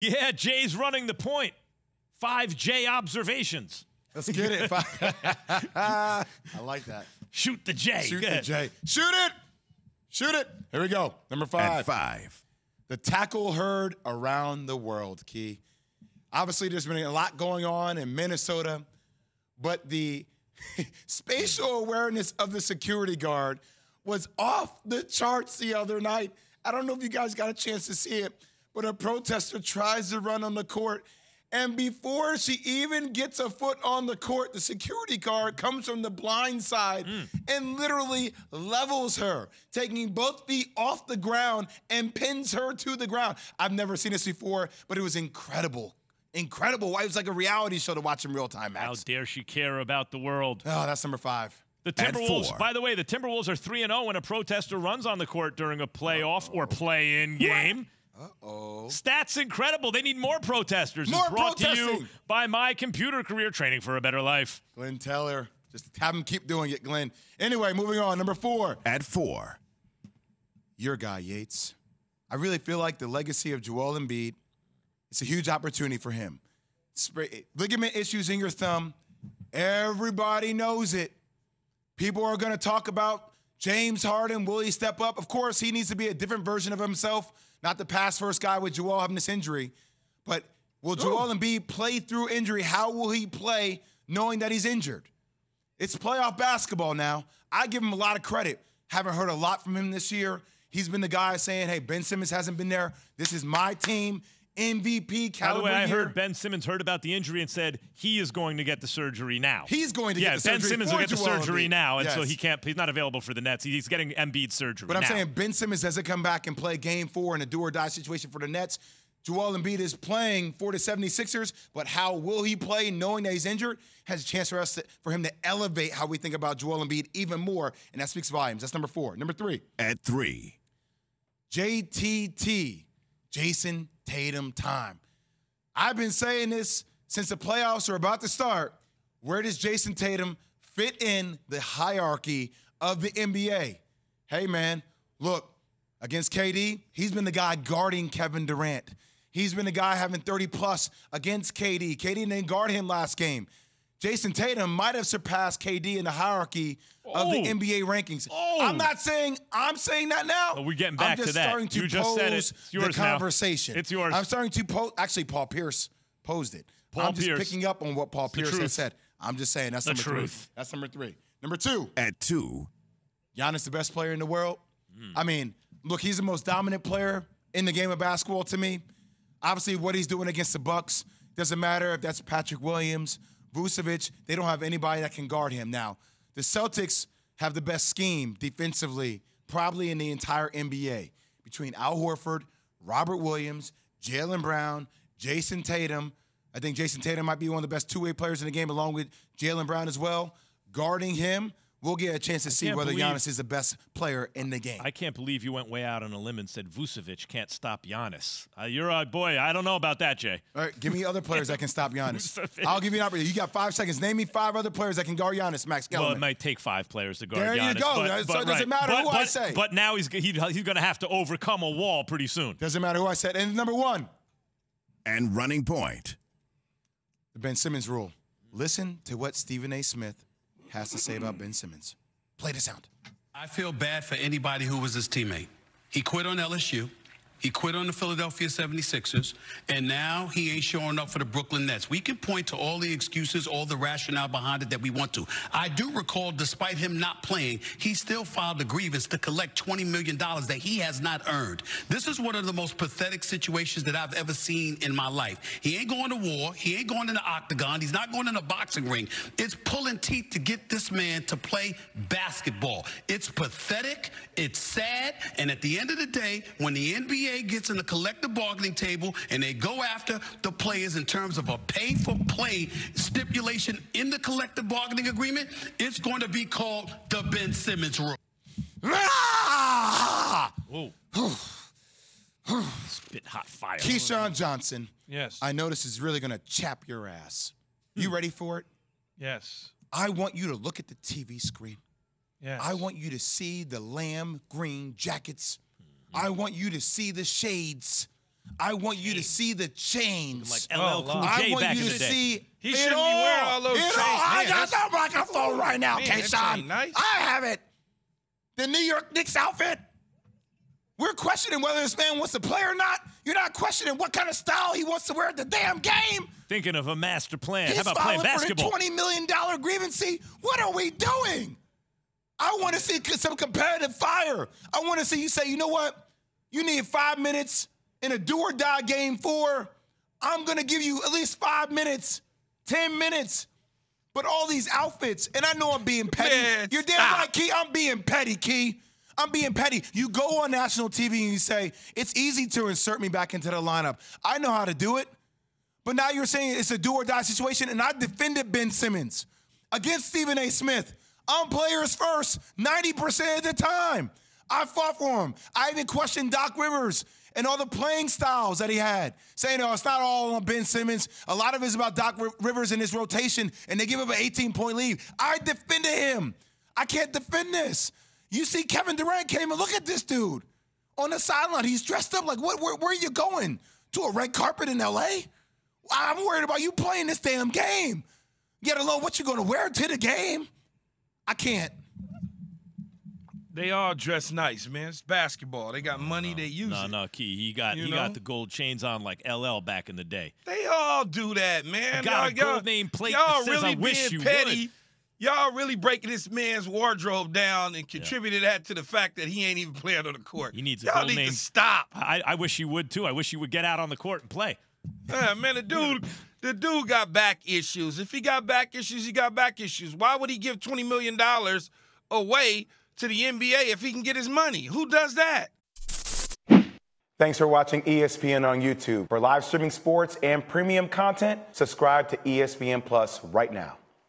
Yeah, Jay's running the point. 5 J observations. Let's get it. I like that. Shoot the J. Shoot Good. the J. Shoot it. Shoot it. Here we go. Number 5. At 5. The tackle heard around the world, Key. Obviously, there's been a lot going on in Minnesota, but the spatial awareness of the security guard was off the charts the other night. I don't know if you guys got a chance to see it, but a protester tries to run on the court, and before she even gets a foot on the court, the security guard comes from the blind side and literally levels her, taking both feet off the ground and pins her to the ground. I've never seen this before, but it was incredible. Incredible. It was like a reality show to watch in real time, Max. How dare she care about the world? Oh, that's number 5. The Timberwolves, by the way, the Timberwolves are 3-0 when a protester runs on the court during a playoff or play-in game. Uh-oh. Stats incredible. They need more protesters. More it's brought protesting. to you by My Computer Career, training for a better life. Glenn Taylor. Just have him keep doing it, Glenn. Anyway, moving on. Number 4. At 4. Your guy, Yates. I really feel like the legacy of JWill Embiid, it's a huge opportunity for him. Ligament issues in your thumb. Everybody knows it. People are going to talk about James Harden. Will he step up? Of course, he needs to be a different version of himself, not the pass-first guy with JWill having this injury. But will JWill Embiid play through injury? How will he play knowing that he's injured? It's playoff basketball now. I give him a lot of credit. Haven't heard a lot from him this year. He's been the guy saying, hey, Ben Simmons hasn't been there. This is my team. MVP caliber. By the way, I year. heard Ben Simmons heard about the injury and said he is going to get the surgery now. He's going to get the surgery. Ben Simmons will get the JWill surgery Embiid. now, and Yes. so he's not available for the Nets. He's getting Embiid surgery. But I'm now. saying Ben Simmons doesn't come back and play game 4 in a do-or-die situation for the Nets. JWill Embiid is playing for the 76ers, but how will he play knowing that he's injured? Has a chance for him to elevate how we think about JWill Embiid even more, and that speaks volumes. That's number 4. Number 3. At 3. JTT, Jason Tatum time. I've been saying this since the playoffs are about to start. Where does Jason Tatum fit in the hierarchy of the NBA? Hey, man, look, against KD, he's been the guy guarding Kevin Durant. He's been the guy having 30-plus against KD. KD didn't guard him last game. Jason Tatum might have surpassed KD in the hierarchy of the NBA rankings. I'm not saying I'm saying that now. Well, we're getting back to that. I'm just starting to You just said it. pose It's yours the now. conversation. It's yours. I'm starting to pose. Actually, Paul Pierce posed it. I'm just picking up on what Paul Pierce has said. I'm just saying that's number 3. That's number 3. Number 2. At 2. Giannis, the best player in the world. I mean, look, he's the most dominant player in the game of basketball to me. Obviously, what he's doing against the Bucks doesn't matter if that's Patrick Williams, Vucevic. They don't have anybody that can guard him. Now, the Celtics have the best scheme defensively probably in the entire NBA between Al Horford, Robert Williams, Jaylen Brown, Jason Tatum. I think Jason Tatum might be one of the best two-way players in the game along with Jaylen Brown as well. Guarding him, we'll get a chance to see whether Giannis is the best player in the game. I can't believe you went way out on a limb and said Vucevic can't stop Giannis. You're a boy. I don't know about that, Jay. All right, give me other players that can stop Giannis. I'll give you an opportunity. You got 5 seconds. Name me 5 other players that can guard Giannis, Max Kellerman. Well, it might take 5 players to guard Giannis. Giannis. There you go. So it doesn't matter who I say. But now he's going to have to overcome a wall pretty soon. Doesn't matter who I said. And number 1. And running point. The Ben Simmons rule. Listen to what Stephen A. Smith has to say about Ben Simmons. Play the sound. I feel bad for anybody who was his teammate. He quit on LSU. He quit on the Philadelphia 76ers, and now he ain't showing up for the Brooklyn Nets. We can point to all the excuses, all the rationale behind it that we want to. I do recall, despite him not playing, he still filed a grievance to collect $20 million that he has not earned. This is one of the most pathetic situations that I've ever seen in my life. He ain't going to war. He ain't going in the octagon. He's not going in a boxing ring. It's pulling teeth to get this man to play basketball. It's pathetic. It's sad. And at the end of the day, when the NBA gets in the collective bargaining table and they go after the players in terms of a pay-for-play stipulation in the collective bargaining agreement, it's going to be called the Ben Simmons rule. Spit hot fire. Keyshawn Johnson. Yes. I know this is really going to chap your ass. You ready for it? Yes. I want you to look at the TV screen. Yes. I want you to see the lamb green jackets. I want you to see the shades. I want you to see the chains. Like LL Cool I J want back you in to the day. see He it shouldn't be all. wearing all those It chains. all. I Man, got that's- the microphone right now, Man, that K-Shon. chain nice. I have it. The New York Knicks outfit. We're questioning whether this man wants to play or not. You're not questioning what kind of style he wants to wear at the damn game. Thinking of a master plan. He's How about playing filing basketball? for the $20 million grievance. What are we doing? I want to see some competitive fire. I want to see you say, you know what? You need 5 minutes in a do-or-die game 4. I'm going to give you at least 5 minutes, 10 minutes. But all these outfits, and I know I'm being petty. Man, You're damn right, Key. I'm being petty, Key. I'm being petty. You go on national TV and you say, it's easy to insert me back into the lineup. I know how to do it. But now you're saying it's a do-or-die situation, and I defended Ben Simmons against Stephen A. Smith. I'm players first 90% of the time. I fought for him. I even questioned Doc Rivers and all the playing styles that he had, saying, no, it's not all on Ben Simmons. A lot of it is about Doc Rivers and his rotation, and they give him an 18-point lead. I defended him. I can't defend this. You see Kevin Durant came and look at this dude on the sideline. He's dressed up like, where are you going? To a red carpet in L.A.? I'm worried about you playing this damn game, let alone what you're going to wear to the game. I can't. They all dress nice, man. It's basketball. They got money. They use it. No, Key. He got the gold chains on like LL back in the day. They all do that, man. I got a gold name plate y'all that says, really I wish being you petty. would. Y'all really breaking this man's wardrobe down and contributed that to the fact that he ain't even playing on the court. He needs a y'all gold need name. to stop. I wish you would, too. I wish you would get out on the court and play. Yeah, man, the dude got back issues. If he got back issues, he got back issues. Why would he give $20 million away to the NBA if he can get his money? Who does that? Thanks for watching ESPN on YouTube. For live streaming sports and premium content, subscribe to ESPN Plus right now.